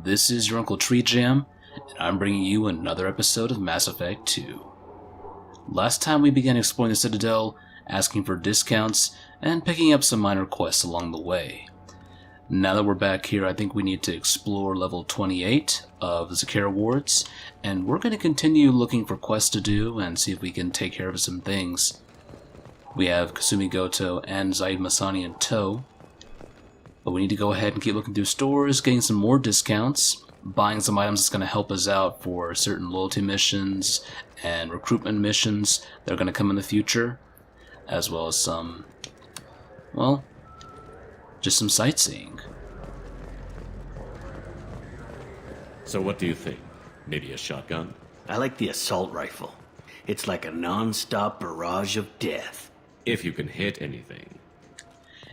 This is your Uncle TreeJam, and I'm bringing you another episode of Mass Effect 2. Last time we began exploring the Citadel, asking for discounts, and picking up some minor quests along the way. Now that we're back here, I think we need to explore level 28 of the Zakera Wards, and we're going to continue looking for quests to do and see if we can take care of some things. We have Kasumi Goto and Zaid Masani in tow, but we need to go ahead and keep looking through stores, getting some more discounts, buying some items that's going to help us out for certain loyalty missions and recruitment missions that are going to come in the future, as well as some, well, just some sightseeing. So what do you think? Maybe a shotgun? I like the assault rifle. It's like a non-stop barrage of death. If you can hit anything.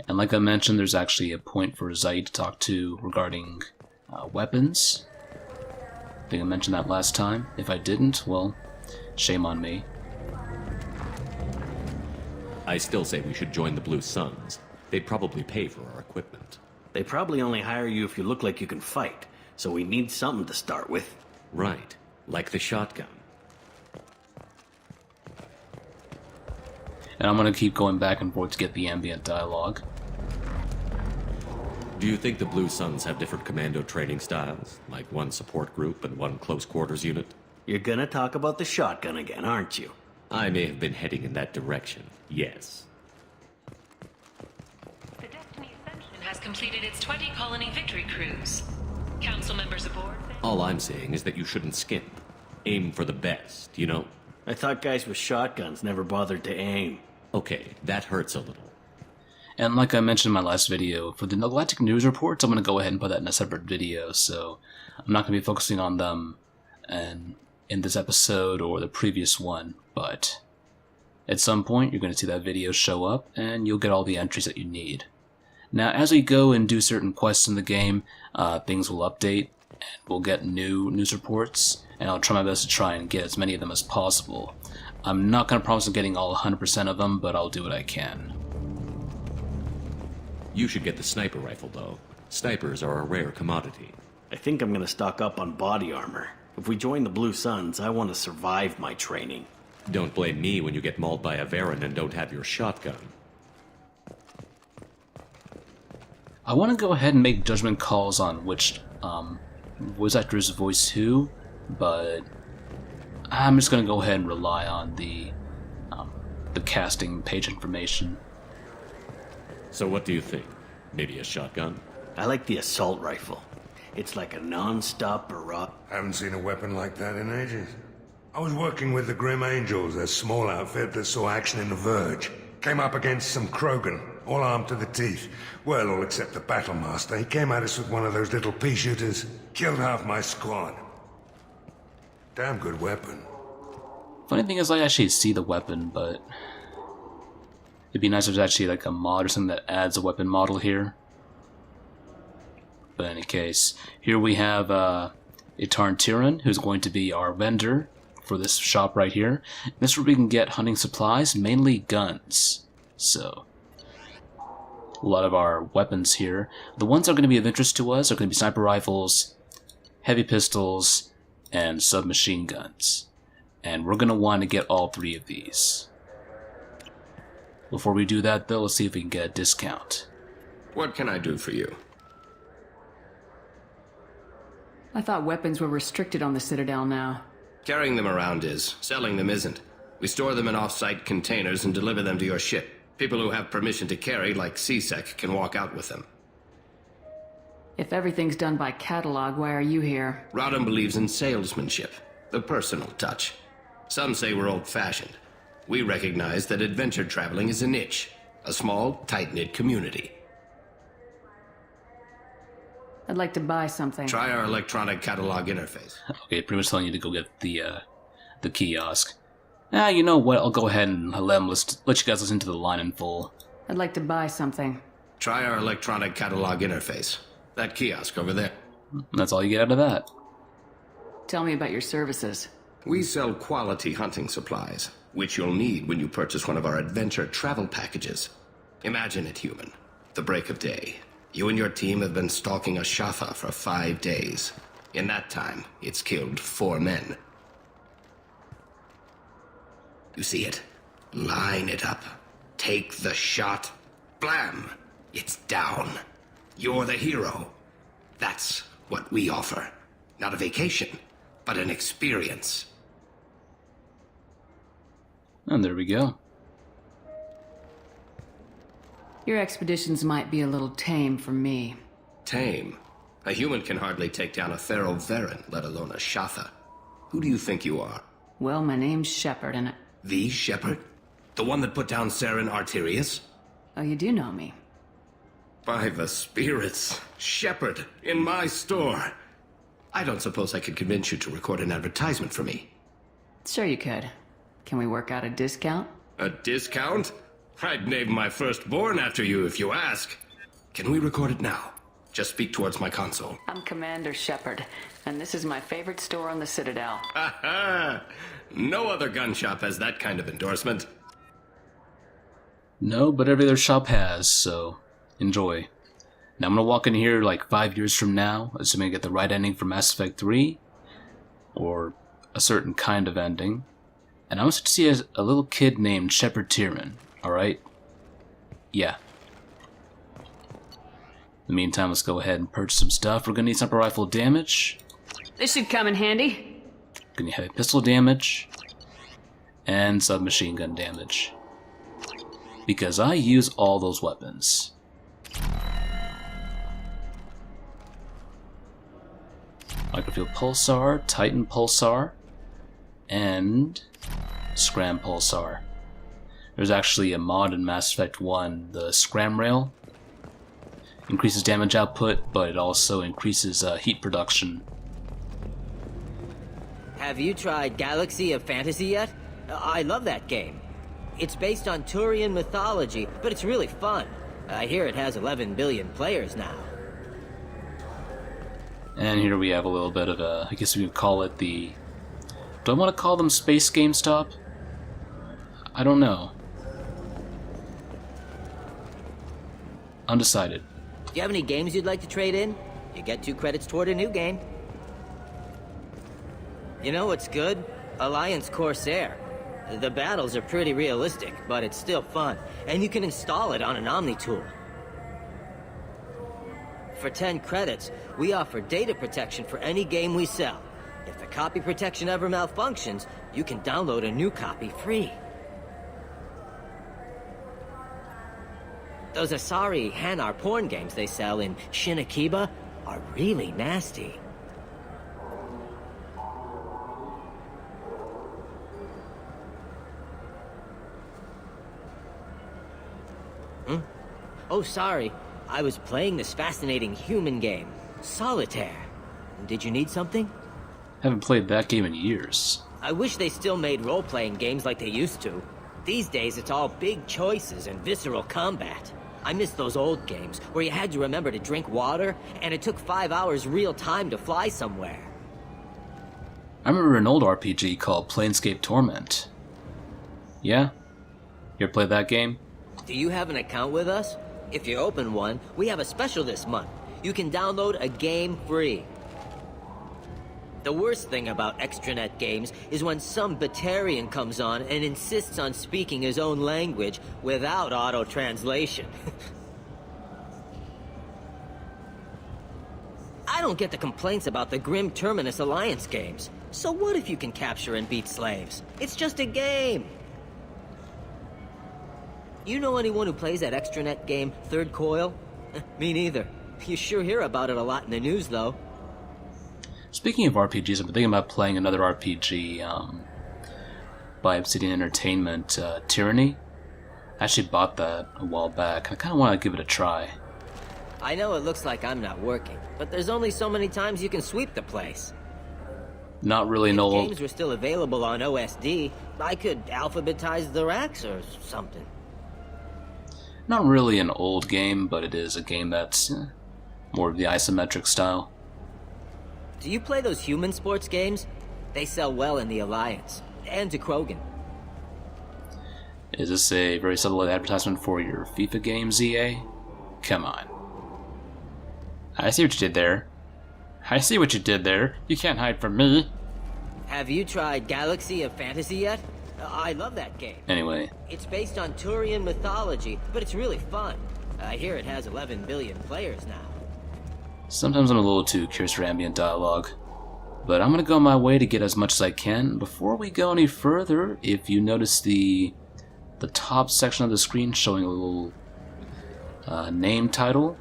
And like I mentioned, there's actually a point for Zaid to talk to regarding weapons. I think I mentioned that last time. If I didn't, well, shame on me. I still say we should join the Blue Suns. They'd probably pay for our equipment. They probably only hire you if you look like you can fight, so we need something to start with. Right, like the shotgun. And I'm going to keep going back and forth to get the ambient dialogue. Do you think the Blue Suns have different commando training styles? Like one support group and one close quarters unit? You're gonna talk about the shotgun again, aren't you? I may have been heading in that direction, yes. The Destiny Ascension has completed its 20-colony victory cruise. Council members aboard? All I'm saying is that you shouldn't skimp. Aim for the best, you know? I thought guys with shotguns never bothered to aim. Okay, that hurts a little. And like I mentioned in my last video, for the Galactic News Reports, I'm going to go ahead and put that in a separate video, so I'm not going to be focusing on them in this episode or the previous one, but at some point you're going to see that video show up, and you'll get all the entries that you need. Now, as we go and do certain quests in the game, things will update, and we'll get new news reports, and I'll try my best to try and get as many of them as possible. I'm not going to promise on getting all 100% of them, but I'll do what I can. You should get the sniper rifle, though. Snipers are a rare commodity. I think I'm gonna stock up on body armor. If we join the Blue Suns, I want to survive my training. Don't blame me when you get mauled by a Varan and don't have your shotgun. I want to go ahead and make judgment calls on which voice actors voice who, but I'm just going to go ahead and rely on the casting page information. So what do you think? Maybe a shotgun? I like the assault rifle. It's like a non-stop barrage. Haven't seen a weapon like that in ages. I was working with the Grim Angels, a small outfit that saw action in the Verge. Came up against some Krogan, all armed to the teeth. Well, all except the Battlemaster. He came at us with one of those little pea shooters. Killed half my squad. Damn good weapon. Funny thing is, I actually see the weapon, but it'd be nice if there's actually like a mod or something that adds a weapon model here. But in any case, here we have Etarn Tiron, who's going to be our vendor for this shop right here. This is where we can get hunting supplies, mainly guns. So, a lot of our weapons here. The ones that are going to be of interest to us are going to be sniper rifles, heavy pistols, and submachine guns. And we're going to want to get all three of these. Before we do that, though, let's see if we can get a discount. What can I do for you? I thought weapons were restricted on the Citadel now. Carrying them around is. Selling them isn't. We store them in off-site containers and deliver them to your ship. People who have permission to carry, like C-Sec, can walk out with them. If everything's done by catalog, why are you here? Rodham believes in salesmanship, the personal touch. Some say we're old-fashioned. We recognize that adventure traveling is a niche, a small, tight-knit community. I'd like to buy something. Try our electronic catalog interface. Okay, pretty much telling you to go get the kiosk. You know what? I'll go ahead and let you guys listen to the line in full. I'd like to buy something. Try our electronic catalog interface. That kiosk over there. That's all you get out of that. Tell me about your services. We sell quality hunting supplies, which you'll need when you purchase one of our adventure travel packages. Imagine it, human. The break of day. You and your team have been stalking a Shafa for 5 days. In that time, it's killed 4 men. You see it? Line it up. Take the shot. Blam! It's down. You're the hero. That's what we offer. Not a vacation, but an experience. And there we go. Your expeditions might be a little tame for me. Tame? A human can hardly take down a feral Varen, let alone a Shafa. Who do you think you are? Well, my name's Shepard, and The Shepard? The one that put down Saren Arterius? oh, you do know me. By the spirits, Shepard, in my store. I don't suppose I could convince you to record an advertisement for me. Sure you could. Can we work out a discount? A discount? I'd name my firstborn after you if you ask. Can we record it now? Just speak towards my console. I'm Commander Shepard, and this is my favorite store on the Citadel. Ha ha! No other gun shop has that kind of endorsement. No, but every other shop has, so enjoy. Now I'm gonna walk in here like 5 years from now, assuming I get the right ending for Mass Effect 3, or a certain kind of ending, and I'm supposed to see a little kid named Shepard Tiron, alright? Yeah. In the meantime, let's go ahead and purchase some stuff. We're gonna need sniper rifle damage, This should come in handy. gonna need heavy pistol damage, and submachine gun damage. Because I use all those weapons. Microfield Pulsar, Titan Pulsar, and Scram Pulsar. There's actually a mod in Mass Effect 1, the Scram Rail. Increases damage output, but it also increases heat production. Have you tried Galaxy of Fantasy yet? I love that game. It's based on Turian mythology, but it's really fun. I hear it has 11 billion players now. And here we have a little bit of a, I guess we could call it the... Do I want to call them Space GameStop? I don't know. Undecided. Do you have any games you'd like to trade in? You get 2 credits toward a new game. You know what's good? Alliance Corsair. The battles are pretty realistic, but it's still fun, and you can install it on an Omni tool. For 10 credits, we offer data protection for any game we sell. If the copy protection ever malfunctions, you can download a new copy free. Those Asari Hanar porn games they sell in Shinakiba are really nasty. Oh, sorry. I was playing this fascinating human game, Solitaire. Did you need something? Haven't played that game in years. I wish they still made role-playing games like they used to. These days, it's all big choices and visceral combat. I miss those old games where you had to remember to drink water, and it took 5 hours real time to fly somewhere. I remember an old RPG called Planescape Torment. Yeah? You ever played that game? Do you have an account with us? If you open one, we have a special this month. You can download a game free. The worst thing about extranet games is when some Batarian comes on and insists on speaking his own language without auto-translation. I don't get the complaints about the Grim Terminus Alliance games. So what if you can capture and beat slaves? It's just a game. You know anyone who plays that extranet game, Third Coil? Me neither. You sure hear about it a lot in the news, though. Speaking of RPGs, I've been thinking about playing another RPG by Obsidian Entertainment, Tyranny. I actually bought that a while back. I kind of want to give it a try. I know it looks like I'm not working, but there's only so many times you can sweep the place. Not really an If old... games were still available on OSD, I could alphabetize the racks or something. Not really an old game, but it is a game that's more of the isometric style. Do you play those human sports games? They sell well in the Alliance, and to Krogan. Is this a very subtle advertisement for your FIFA game, ZA? Come on. I see what you did there. I see what you did there. You can't hide from me. Have you tried Galaxy of Fantasy yet? I love that game. Anyway. It's based on Turian mythology, but it's really fun. I hear it has 11 billion players now. Sometimes I'm a little too curious for ambient dialogue. But I'm gonna go my way to get as much as I can. Before we go any further, if you notice the top section of the screen showing a little name title,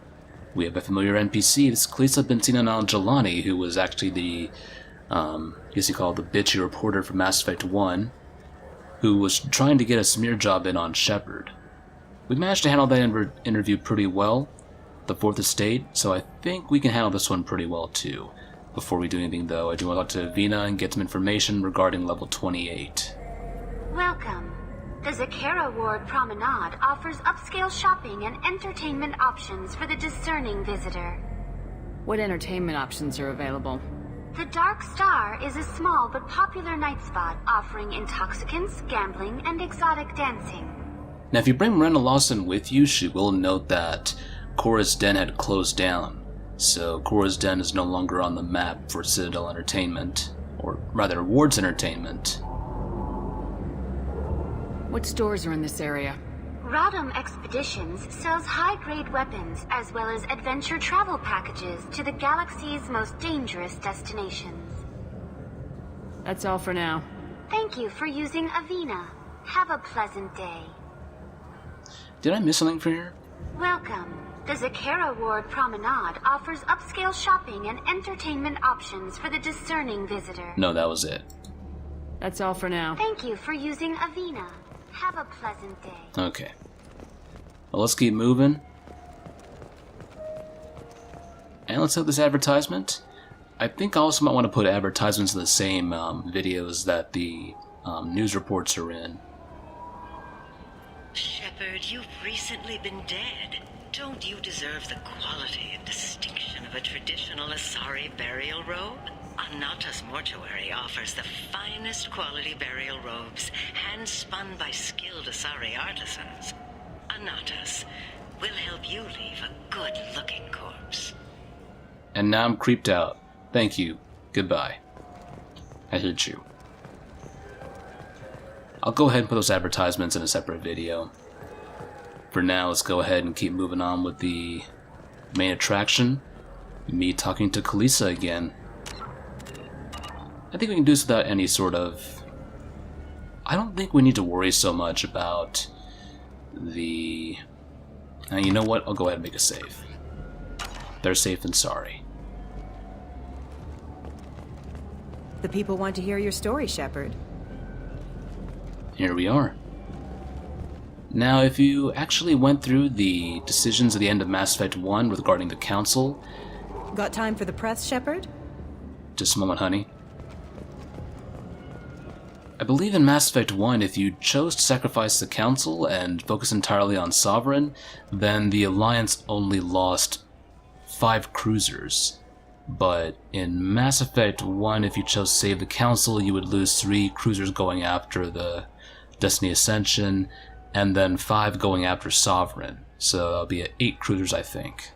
we have a familiar NPC. This is Khalisah Bint Sinan Al-Jilani, who was actually the, I guess you call it the bitchy reporter from Mass Effect 1, who was trying to get a smear job in on Shepard. We managed to handle that interview pretty well, the Fourth Estate, so I think we can handle this one pretty well too. Before we do anything though, I do want to talk to Vina and get some information regarding level 28. Welcome. The Zakera Ward Promenade offers upscale shopping and entertainment options for the discerning visitor. What entertainment options are available? The Dark Star is a small but popular night spot offering intoxicants, gambling, and exotic dancing. Now if you bring Miranda Lawson with you, she will note that Cora's Den had closed down. So Cora's Den is no longer on the map for Citadel Entertainment, or rather Ward's Entertainment. What stores are in this area? Rodham Expeditions sells high-grade weapons as well as adventure travel packages to the galaxy's most dangerous destinations. That's all for now. Thank you for using Avina. Have a pleasant day. Did I miss something for here? Welcome. The Zakera Ward Promenade offers upscale shopping and entertainment options for the discerning visitor. No, that was it. That's all for now. Thank you for using Avina. Have a pleasant day. Okay. Well, let's keep moving. And let's hit this advertisement. I think I also might want to put advertisements in the same videos that the news reports are in. Shepard, you've recently been dead. Don't you deserve the quality and distinction of a traditional Asari burial robe? Anata's Mortuary offers the finest quality burial robes, hand-spun by skilled Asari artisans. Anata's will help you leave a good-looking corpse. And now I'm creeped out. Thank you. Goodbye. I hate you. I'll go ahead and put those advertisements in a separate video. For now, let's go ahead and keep moving on with the main attraction. Me talking to Khalisah again. I think we can do this without any sort of... I don't think we need to worry so much about the... you know what? I'll go ahead and make a save. They're safe and sorry. The people want to hear your story, Shepard. Here we are. Now, if you actually went through the decisions at the end of Mass Effect 1 regarding the Council... Got time for the press, Shepard? Just a moment, honey. I believe in Mass Effect 1, if you chose to sacrifice the Council and focus entirely on Sovereign, then the Alliance only lost 5 cruisers. But in Mass Effect 1, if you chose to save the Council, you would lose 3 cruisers going after the Destiny Ascension, and then 5 going after Sovereign. So that'll be at 8 cruisers, I think.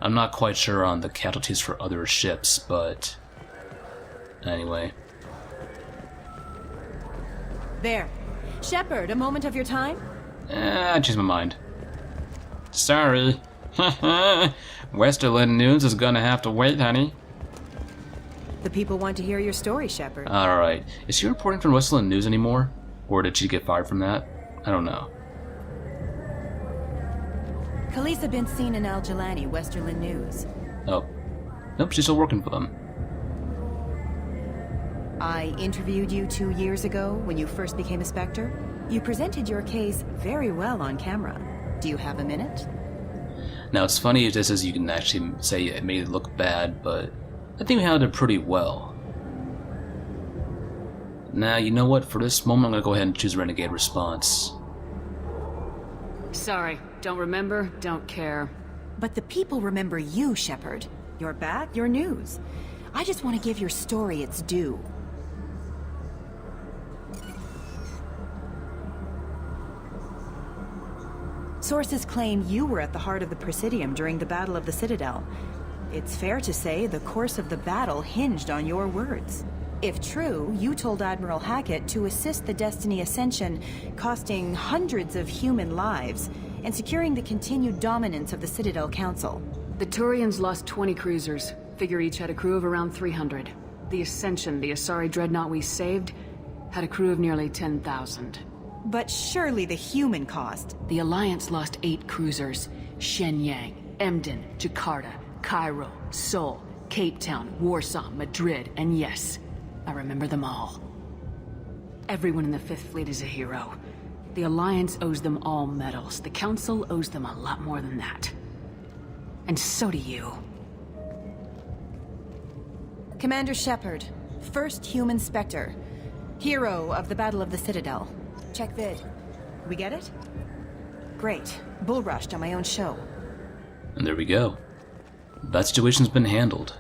I'm not quite sure on the casualties for other ships, but... anyway. There. Shepard, a moment of your time? I changed my mind. Sorry. Westerland News is gonna have to wait, honey. The people want to hear your story, Shepard. Alright. Is she reporting from Westerland News anymore? Or did she get fired from that? I don't know. Khalisah Bint Sinan Al-Jilani, Westerland News. Oh. Nope, she's still working for them. I interviewed you 2 years ago when you first became a Spectre. You presented your case very well on camera. Do you have a minute? Now, it's funny just as you can actually say it made it look bad, but I think we handled it pretty well. Now, you know what? For this moment, I'm going to go ahead and choose Renegade Response. Sorry, don't remember, don't care. But the people remember you, Shepard. You're back, your news. I just want to give your story its due. Sources claim you were at the heart of the Presidium during the Battle of the Citadel. It's fair to say the course of the battle hinged on your words. If true, you told Admiral Hackett to assist the Destiny Ascension, costing hundreds of human lives, and securing the continued dominance of the Citadel Council. The Turians lost 20 cruisers. Figure each had a crew of around 300. The Ascension, the Asari dreadnought we saved, had a crew of nearly 10,000. But surely the human cost. The Alliance lost 8 cruisers. Shenyang, Emden, Jakarta, Cairo, Seoul, Cape Town, Warsaw, Madrid, and yes, I remember them all. Everyone in the Fifth Fleet is a hero. The Alliance owes them all medals. The Council owes them a lot more than that. And so do you. Commander Shepard, first human Spectre. Hero of the Battle of the Citadel. Check vid. We get it? Great. Bull rushed on my own show. And there we go. That situation's been handled.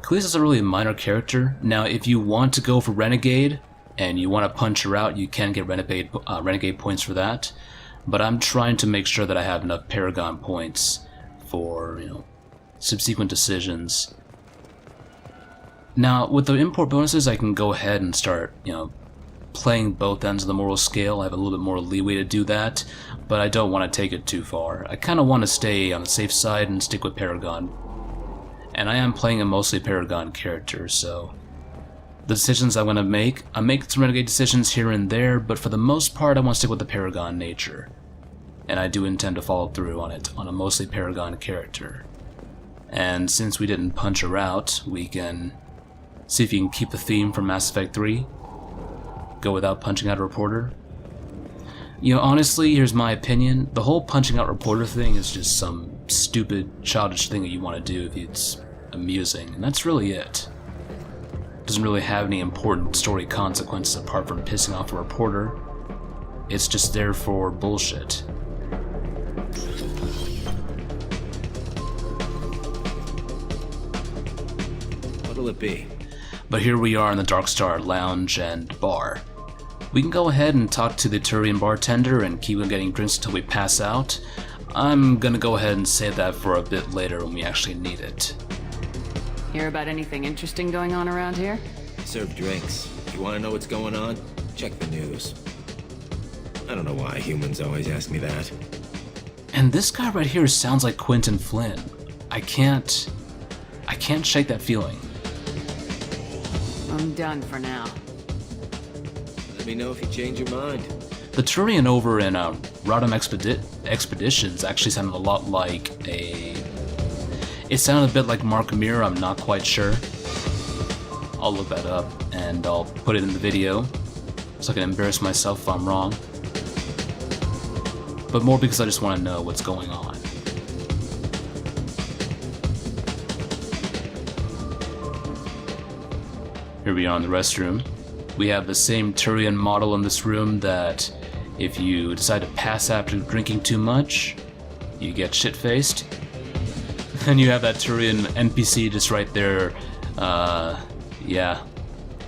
Khalisah's a really minor character. Now, if you want to go for Renegade, and you want to punch her out, you can get Renegade points for that. But I'm trying to make sure that I have enough Paragon points for, subsequent decisions. Now, with the import bonuses, I can go ahead and start, playing both ends of the moral scale. I have a little bit more leeway to do that, but I don't want to take it too far. I kind of want to stay on the safe side and stick with Paragon. And I am playing a mostly Paragon character, so the decisions I'm going to make, I make some Renegade decisions here and there, but for the most part I want to stick with the Paragon nature. And I do intend to follow through on it, on a mostly Paragon character. And since we didn't punch her out, we can see if you can keep the theme from Mass Effect 3. Go without punching out a reporter. Honestly, here's my opinion. The whole punching out reporter thing is just some stupid, childish thing that you want to do if it's amusing, and that's really it. Doesn't really have any important story consequences apart from pissing off a reporter. It's just there for bullshit. What'll it be? But here we are in the Darkstar Lounge and Bar. We can go ahead and talk to the Turian bartender and keep on getting drinks until we pass out. I'm gonna go ahead and save that for a bit later when we actually need it. Hear about anything interesting going on around here? Serve drinks. You want to know what's going on? Check the news. I don't know why humans always ask me that. And this guy right here sounds like Quinton Flynn. I can't shake that feeling. I'm done for now. Let me know if you change your mind. The Turian over in Rotom Expeditions actually sounded a lot like It sounded a bit like Mark Mir, I'm not quite sure. I'll look that up and I'll put it in the video so I can embarrass myself if I'm wrong. But more because I just want to know what's going on. Here we are in the restroom. We have the same Turian model in this room that if you decide to pass after drinking too much, you get shit-faced. And you have that Turian NPC just right there,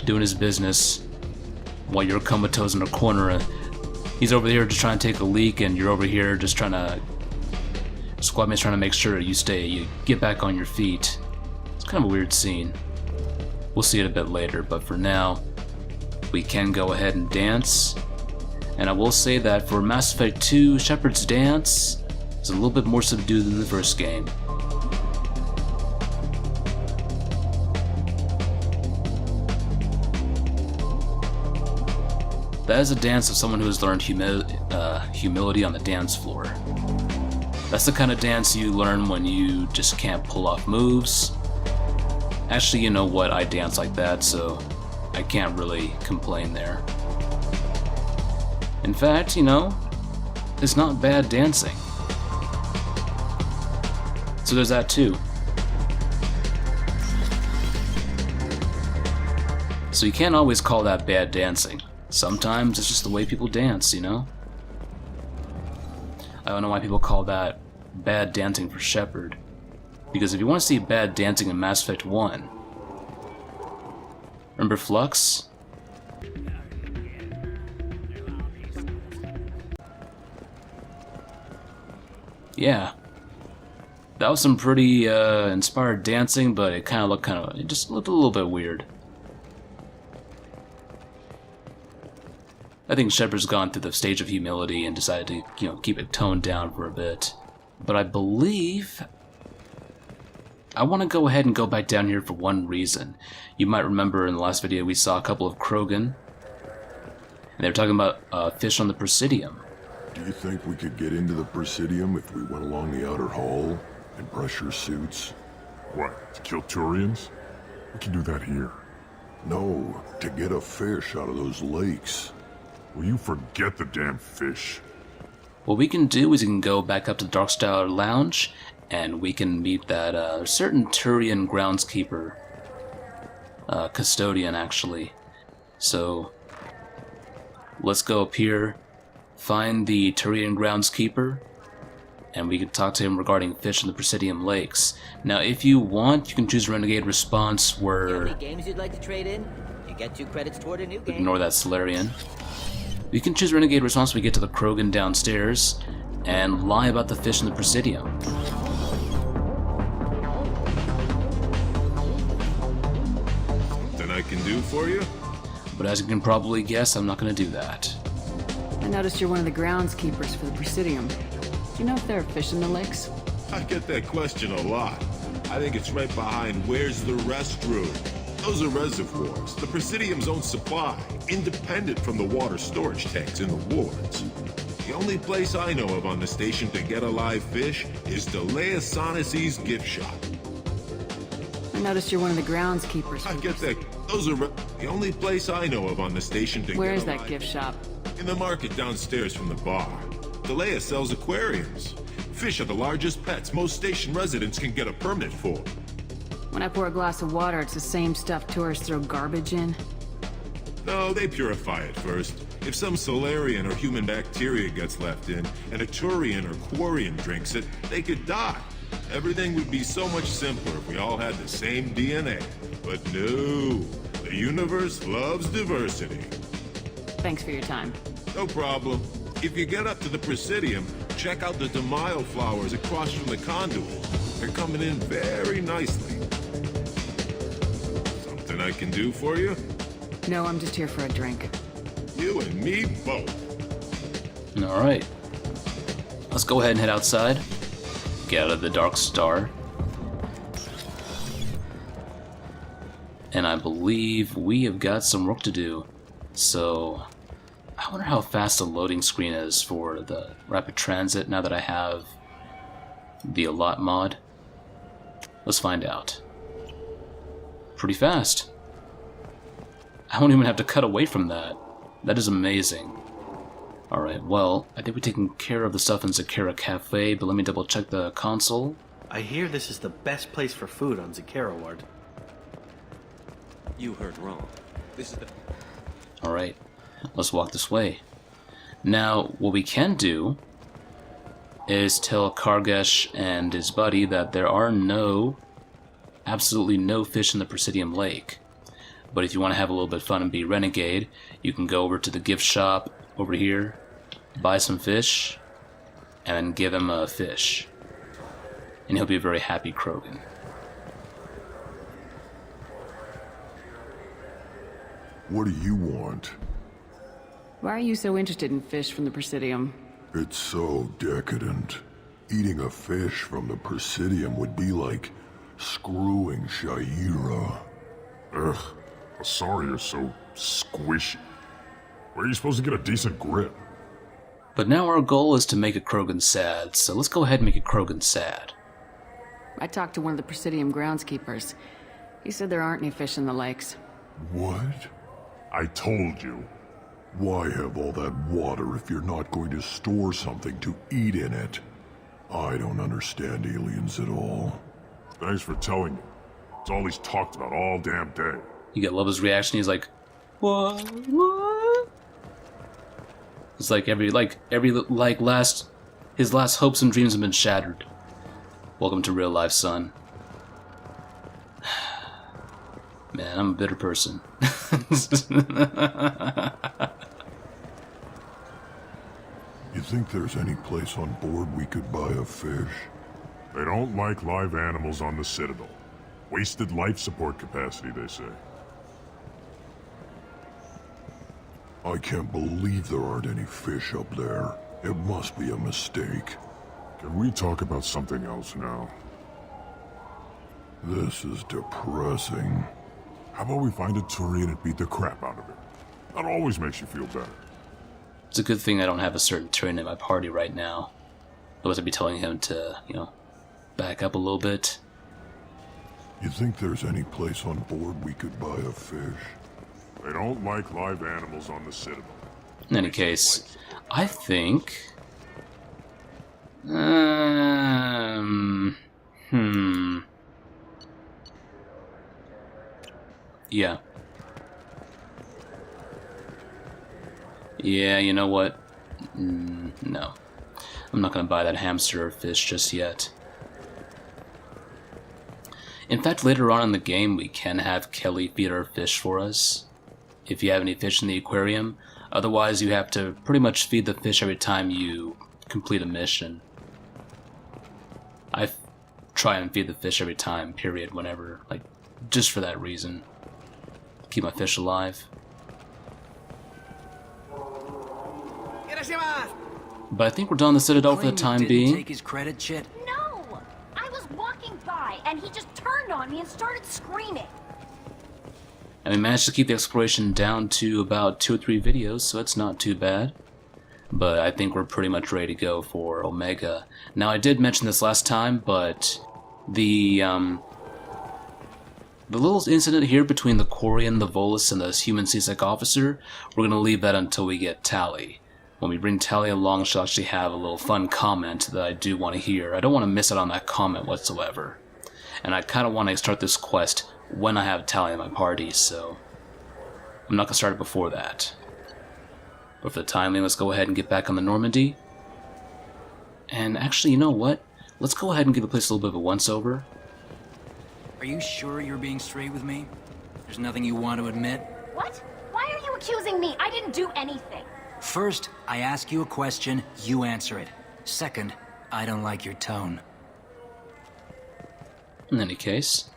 doing his business while you're comatose in a corner. He's over here just trying to take a leak, and you're over here just trying to... Squadmate's trying to make sure you get back on your feet. It's kind of a weird scene. We'll see it a bit later, but for now, we can go ahead and dance. And I will say that for Mass Effect 2, Shepard's dance is a little bit more subdued than the first game. That is a dance of someone who has learned humility on the dance floor. That's the kind of dance you learn when you just can't pull off moves. Actually, you know what, I dance like that, so I can't really complain there. In fact, it's not bad dancing. So there's that too. So you can't always call that bad dancing. Sometimes it's just the way people dance, I don't know why people call that bad dancing for Shepard. Because if you want to see bad dancing in Mass Effect 1, remember Flux? Yeah. That was some pretty inspired dancing, but it it just looked a little bit weird. I think Shepard's gone through the stage of humility and decided to, keep it toned down for a bit. But I believe I want to go ahead and go back down here for one reason. You might remember in the last video we saw a couple of Krogan, and they were talking about fish on the Presidium. Do you think we could get into the Presidium if we went along the outer hull in pressure suits? What, to kill Turians? We can do that here. No, to get a fish out of those lakes. Will you forget the damn fish? What we can do is we can go back up to the Darkstar Lounge, and we can meet that certain Turian Groundskeeper. Custodian, actually. So, let's go up here, find the Turian Groundskeeper, and we can talk to him regarding fish in the Presidium Lakes. Now, if you want, you can choose Renegade Response, where... Any games you'd like to trade in? You get 2 credits toward a new game. Ignore that Solarian. You can choose Renegade Response when we get to the Krogan downstairs, and lie about the fish in the Presidium. Something I can do for you? But as you can probably guess, I'm not going to do that. I noticed you're one of the groundskeepers for the Presidium. Do you know if there are fish in the lakes? I get that question a lot. I think it's right behind where's the restroom. Those are reservoirs, the Presidium's own supply, independent from the water storage tanks in the wards. The only place I know of on the station to get a live fish is Tali'zorah's gift shop. I noticed you're one of the groundskeepers. I get that. Those are the only place I know of on the station to Where get is a that live gift shop? In the market downstairs from the bar. Tali'zorah sells aquariums. Fish are the largest pets most station residents can get a permit for. When I pour a glass of water, it's the same stuff tourists throw garbage in? No, they purify it first. If some Solarian or human bacteria gets left in, and a Turian or Quarian drinks it, they could die. Everything would be so much simpler if we all had the same DNA. But no, the universe loves diversity. Thanks for your time. No problem. If you get up to the Presidium, check out the Demaio flowers across from the conduit. They're coming in very nicely. Something I can do for you? No, I'm just here for a drink. You and me both. Alright. Let's go ahead and head outside. Get out of the Dark Star. And I believe we have got some work to do. So, I wonder how fast the loading screen is for the Rapid Transit now that I have the Allot mod. Let's find out. Pretty fast. I won't even have to cut away from that. That is amazing. Alright, well, I think we've taken care of the stuff in Zakera Cafe, but let me double check the console. I hear this is the best place for food on Zakera Ward. You heard wrong. This is the... Alright, let's walk this way. Now, what we can do is tell Kargesh and his buddy that there are absolutely no fish in the Presidium Lake. But if you want to have a little bit of fun and be renegade, you can go over to the gift shop over here, buy some fish, and give him a fish. And he'll be a very happy Krogan. What do you want? Why are you so interested in fish from the Presidium? It's so decadent. Eating a fish from the Presidium would be like screwing Shaira. Ugh, sorry you're so squishy. Where are you supposed to get a decent grip? But now our goal is to make a Krogan sad, so let's go ahead and make a Krogan sad. I talked to one of the Presidium groundskeepers. He said there aren't any fish in the lakes. What? I told you. Why have all that water if you're not going to store something to eat in it? I don't understand aliens at all. Thanks for telling me. It's all he's talked about all damn day. You get Lova's reaction, he's like, what? What? It's like his last hopes and dreams have been shattered. Welcome to real life, son. Man, I'm a bitter person. You think there's any place on board we could buy a fish? They don't like live animals on the Citadel. Wasted life support capacity, they say. I can't believe there aren't any fish up there. It must be a mistake. Can we talk about something else now? This is depressing. How about we find a Turian and beat the crap out of it? That always makes you feel better. It's a good thing I don't have a certain Turian in my party right now. Otherwise I'd be telling him to, back up a little bit. You think there's any place on board we could buy a fish? They don't like live animals on the Citadel. In any case, I think... Yeah. Yeah, you know what? No. I'm not gonna buy that hamster or fish just yet. In fact, later on in the game, we can have Kelly feed our fish for us, if you have any fish in the aquarium. Otherwise, you have to pretty much feed the fish every time you complete a mission. I try and feed the fish every time, period, whenever, just for that reason. Keep my fish alive. But I think we're done the Citadel for the time being. Take his credit, Chit? No! I was walking by, and he just turned on me and started screaming. And we managed to keep the exploration down to about 2 or 3 videos, so it's not too bad. But I think we're pretty much ready to go for Omega. Now, I did mention this last time, but the little incident here between the Quarian, the Volus, and the human CSEC officer, we're going to leave that until we get Tali. When we bring Tali along, she'll actually have a little fun comment that I do want to hear. I don't want to miss out on that comment whatsoever. And I kind of want to start this quest when I have Tali in my party, so I'm not going to start it before that. But for the time being, let's go ahead and get back on the Normandy. And actually, you know what? Let's go ahead and give the place a little bit of a once-over. Are you sure you're being straight with me? There's nothing you want to admit? What? Why are you accusing me? I didn't do anything. First, I ask you a question, you answer it. Second, I don't like your tone. In any case...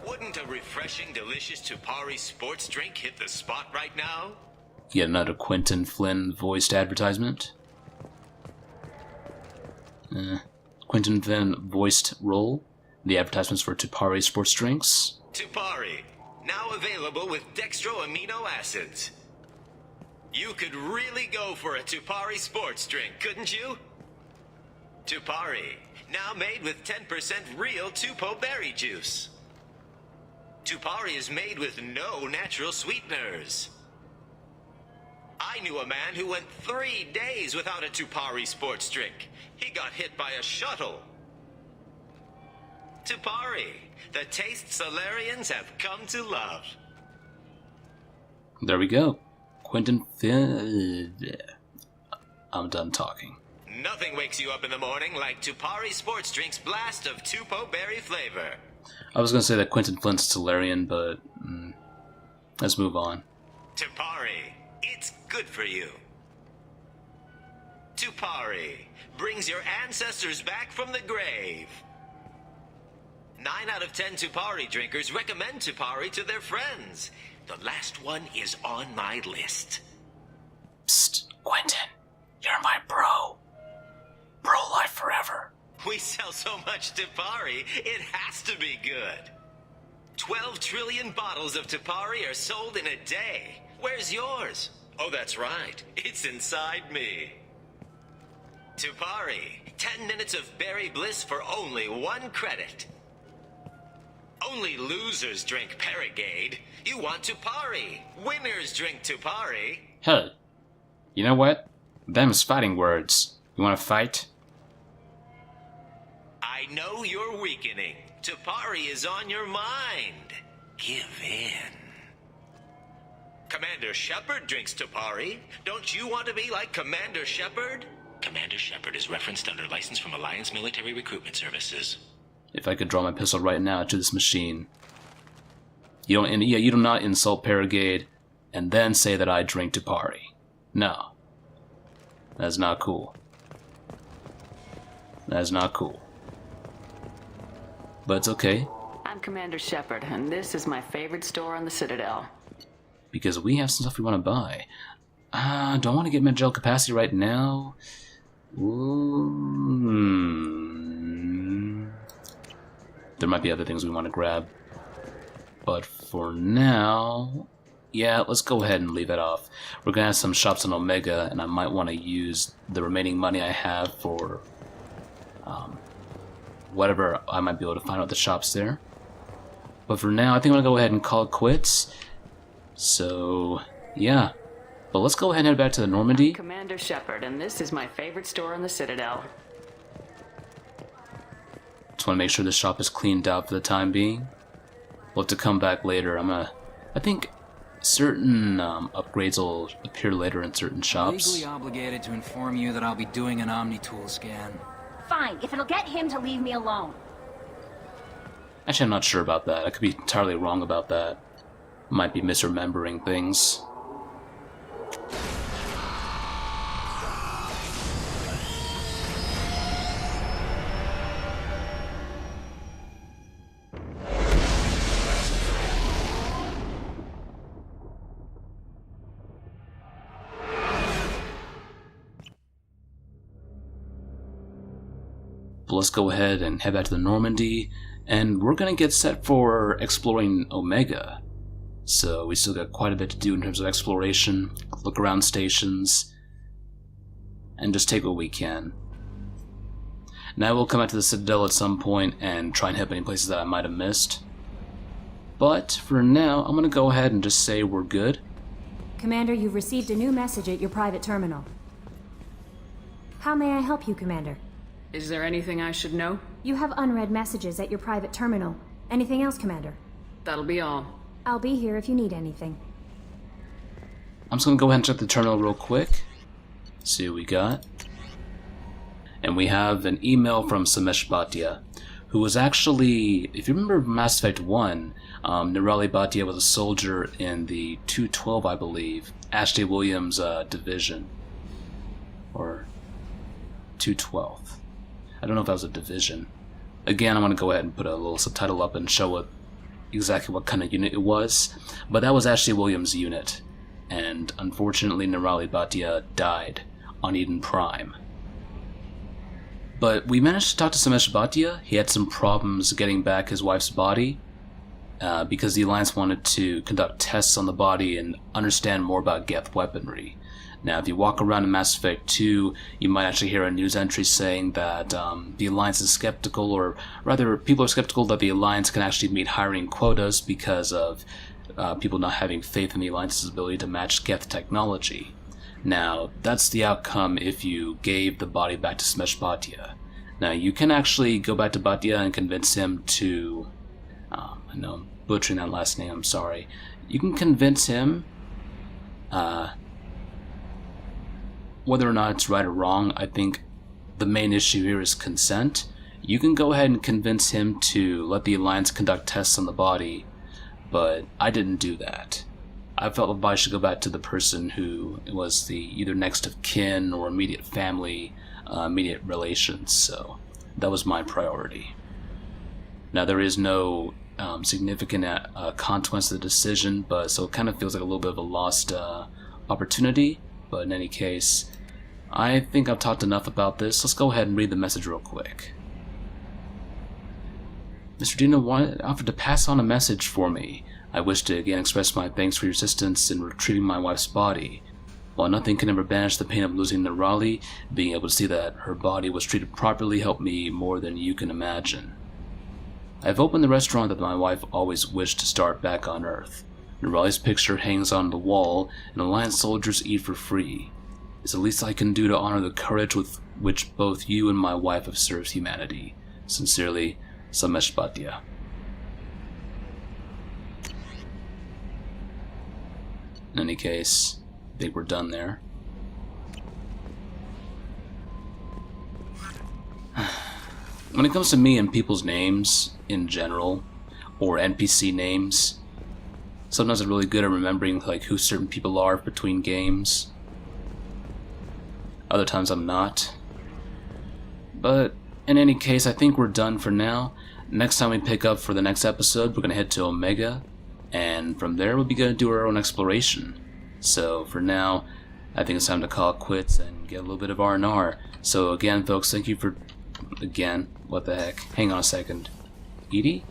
Wouldn't a refreshing, delicious Tupari sports drink hit the spot right now? Yet another Quinton Flynn voiced advertisement. Quinton Flynn voiced role. The advertisements for Tupari sports drinks. Tupari, now available with dextro amino acids. You could really go for a Tupari sports drink, couldn't you? Tupari, now made with 10% real Tupo berry juice. Tupari is made with no natural sweeteners. I knew a man who went 3 days without a Tupari sports drink. He got hit by a shuttle. Tupari, the taste Solarians have come to love. There we go. Quinton Flynn... I'm done talking. Nothing wakes you up in the morning like Tupari Sports Drink's blast of Tupo berry flavor. I was going to say that Quinton Flynn's Solarian, but... let's move on. Tupari, it's good for you. Tupari brings your ancestors back from the grave. 9 out of 10 Tupari drinkers recommend Tupari to their friends. The last one is on my list. Psst, Quinton, you're my bro. Bro life forever. We sell so much Tupari, it has to be good. 12 trillion bottles of Tupari are sold in a day. Where's yours? Oh, that's right. It's inside me. Tupari, 10 minutes of berry bliss for only 1 credit. Only losers drink Paragade. You want Tupari. Winners drink Tupari. Hey, you know what? Them's fighting words. You want to fight? I know you're weakening. Tupari is on your mind. Give in. Commander Shepard drinks Tupari. Don't you want to be like Commander Shepard? Commander Shepard is referenced under license from Alliance Military Recruitment Services. If I could draw my pistol right now to this machine. You do not insult Paragade and then say that I drink Tupari. No. That's not cool. That's not cool. but it's okay. I'm Commander Shepard, and this is my favorite store on the Citadel. Because we have some stuff we want to buy. Do I want to get Magell capacity right now? There might be other things we want to grab. But for now, yeah, let's go ahead and leave it off. We're going to have some shops on Omega, and I might want to use the remaining money I have for whatever I might be able to find out the shops there. But for now, I think I'm going to go ahead and call it quits. So, yeah. But let's go ahead and head back to the Normandy. I'm Commander Shepard, and this is my favorite store on the Citadel. Just want to make sure the shop is cleaned out for the time being. We'll have to come back later. I think certain upgrades will appear later in certain shops. Legally obligated to inform you that I'll be doing an Omni-Tool scan. Fine, if it'll get him to leave me alone. Actually, I'm not sure about that. I could be entirely wrong about that. Might be misremembering things. But let's go ahead and head back to the Normandy, and we're going to get set for exploring Omega. So we still got quite a bit to do in terms of exploration, look around stations, and just take what we can. Now we'll come back to the Citadel at some point and try and hit any places that I might have missed. But for now, I'm going to go ahead and just say we're good. Commander, you've received a new message at your private terminal. How may I help you, Commander? Is there anything I should know? You have unread messages at your private terminal. Anything else, Commander? That'll be all. I'll be here if you need anything. I'm just going to go ahead and check the terminal real quick. See what we got. And we have an email from Samesh Bhatia, who was actually, if you remember Mass Effect 1, Nirali Bhatia was a soldier in the 212, I believe, Ashley Williams division. Or 212th. I don't know if that was a division. Again, I'm going to go ahead and put a little subtitle up and show exactly what kind of unit it was. But that was Ashley Williams' unit. And unfortunately, Nirali Bhatia died on Eden Prime. But we managed to talk to Samesh Bhatia. He had some problems getting back his wife's body because the Alliance wanted to conduct tests on the body and understand more about Geth weaponry. Now, if you walk around in Mass Effect 2, you might actually hear a news entry saying that the Alliance is skeptical, or rather, people are skeptical that the Alliance can actually meet hiring quotas because of people not having faith in the Alliance's ability to match Geth technology. Now, that's the outcome if you gave the body back to Samesh Bhatia. Now, you can actually go back to Bhatia and convince him to... I know I'm butchering that last name, I'm sorry. You can convince him... whether or not it's right or wrong, I think the main issue here is consent. You can go ahead and convince him to let the Alliance conduct tests on the body, but I didn't do that. I felt the body should go back to the person who was the either next of kin or immediate family, immediate relations, so that was my priority. Now, there is no significant consequence to the decision, but so it kind of feels like a little bit of a lost opportunity, but in any case, I think I've talked enough about this. Let's go ahead and read the message real quick. Mr. Dino offered to pass on a message for me. I wish to again express my thanks for your assistance in retrieving my wife's body. While nothing can ever banish the pain of losing Nirali, being able to see that her body was treated properly helped me more than you can imagine. I have opened the restaurant that my wife always wished to start back on Earth. Nirali's picture hangs on the wall, and Alliance soldiers eat for free. It's the least I can do to honor the courage with which both you and my wife have served humanity. Sincerely, Samesh Bhatia. In any case, I think we're done there. When it comes to me and people's names in general, or NPC names, sometimes I'm really good at remembering like who certain people are between games. Other times I'm not. But in any case, I think we're done for now. next time we pick up for the next episode, we're going to head to Omega, and from there we'll be going to do our own exploration. So for now, I think it's time to call it quits and get a little bit of R&R. So again, folks, thank you for... Again, what the heck? Hang on a second. Edie?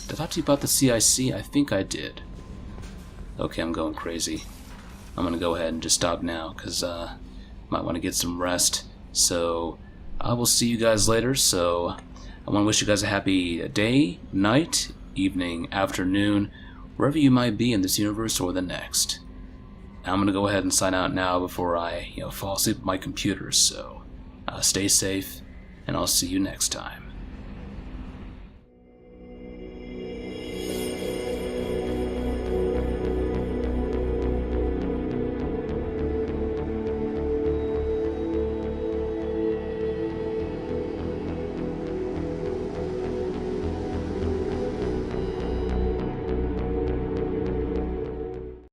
Did I talk to you about the CIC? I think I did. Okay, I'm going crazy. I'm going to go ahead and just stop now, because might want to get some rest. So I will see you guys later. So I want to wish you guys a happy day, night, evening, afternoon, wherever you might be in this universe or the next. I'm going to go ahead and sign out now before I fall asleep at my computer. So stay safe, and I'll see you next time.